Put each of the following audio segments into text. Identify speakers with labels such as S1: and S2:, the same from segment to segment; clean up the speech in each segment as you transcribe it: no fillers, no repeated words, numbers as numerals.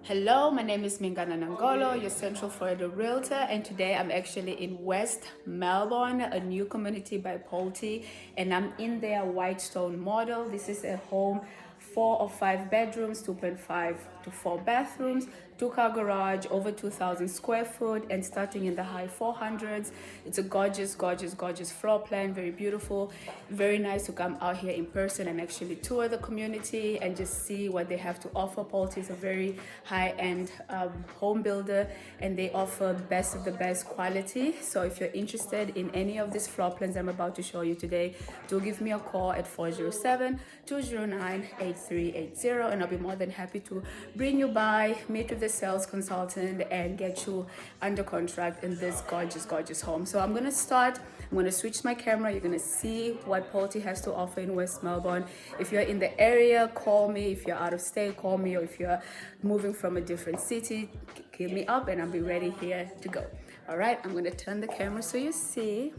S1: Hello, my name is Mingana Nangolo, your Central Florida Realtor, and today I'm actually in West Melbourne, a new community by Pulte, and I'm in their Whitestone model. This is a home, 4 or 5 bedrooms, 2.5 to 4 bathrooms, 2-car garage, over 2,000 square foot, and starting in the high 400s. It's a gorgeous, gorgeous, gorgeous floor plan, very beautiful, very nice to come out here in person and actually tour the community and just see what they have to offer. Pulte is a very high-end home builder, and they offer best of the best quality. So if you're interested in any of these floor plans I'm about to show you today, do give me a call at 407-209-8380, and I'll be more than happy to bring you by, meet with the sales consultant, and get you under contract in this gorgeous, gorgeous home. So I'm going to switch my camera. You're going to see what Pulte has to offer in West Melbourne. If you're in the area, call me. If you're out of state, call me. Or if you're moving from a different city, give me up and I'll be ready here to go. All right, I'm going to turn the camera so you see.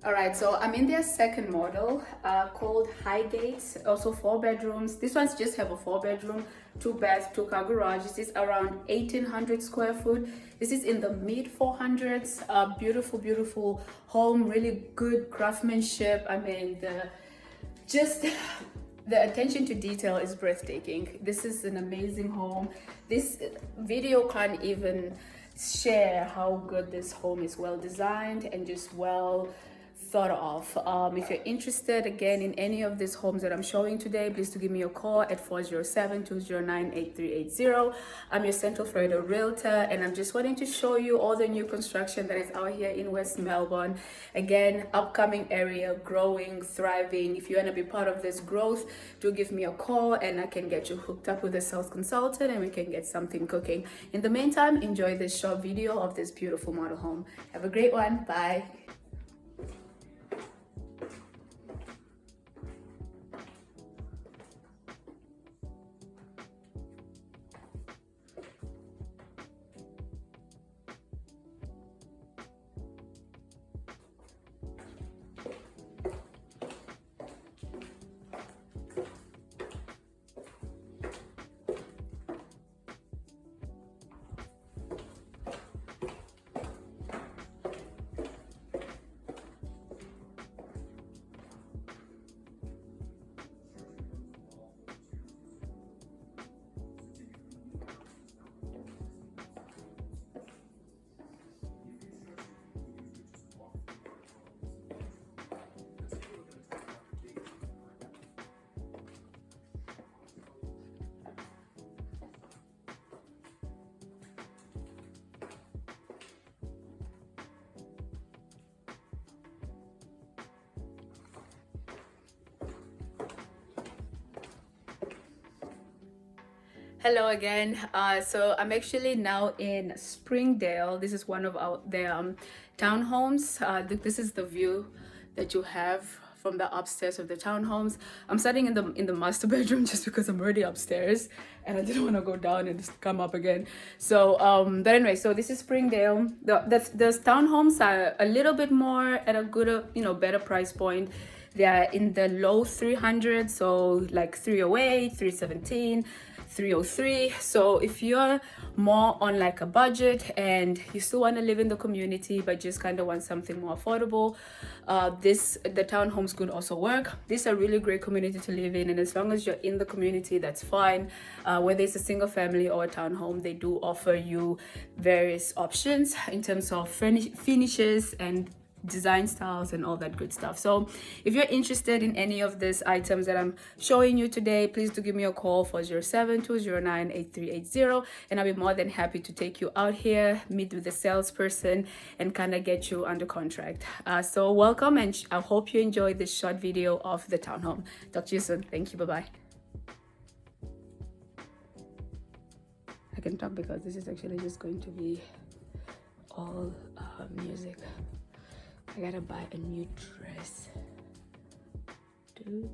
S1: All right, so I'm in their second model called Highgate, also 4 bedrooms. This one's just have a 4 bedroom, 2 bath, 2-car garage. This is around 1,800 square foot. This is in the mid 400s. Beautiful, beautiful home, really good craftsmanship. I mean, just the attention to detail is breathtaking. This is an amazing home. This video can't even share how good this home is, well designed and just well thought of. If you're interested again in any of these homes that I'm showing today, please do give me a call at 407-209-8380. I'm your Central Florida Realtor, and I'm just wanting to show you all the new construction that is out here in West Melbourne. Again, upcoming area, growing, thriving. If you want to be part of this growth, do give me a call and I can get you hooked up with a sales consultant and we can get something cooking. In the meantime, enjoy this short video of this beautiful model home. Have a great one. Bye. Hello again. So I'm actually now in Springdale. This is one of their townhomes. This is the view that you have from the upstairs of the townhomes. I'm starting in the master bedroom just because I'm already upstairs and I didn't want to go down and just come up again. So but anyway, so this is Springdale. The townhomes are a little bit more at a good, better price point. They are in the low 300s, so like 308, 317, 303. So if you're more on like a budget and you still want to live in the community but just kind of want something more affordable, the townhomes could also work. These are really great community to live in, and as long as you're in the community, that's fine. Whether it's a single family or a townhome, they do offer you various options in terms of finishes and design styles and all that good stuff. So if you're interested in any of these items that I'm showing you today, please do give me a call for 07-209-8380, and I'll be more than happy to take you out here, meet with the salesperson, and kind of get you under contract. So welcome, and I hope you enjoyed this short video of the townhome. Talk to you soon. Thank you. Bye-bye. I can talk because this is actually just going to be all music. I gotta buy a new dress. Dude.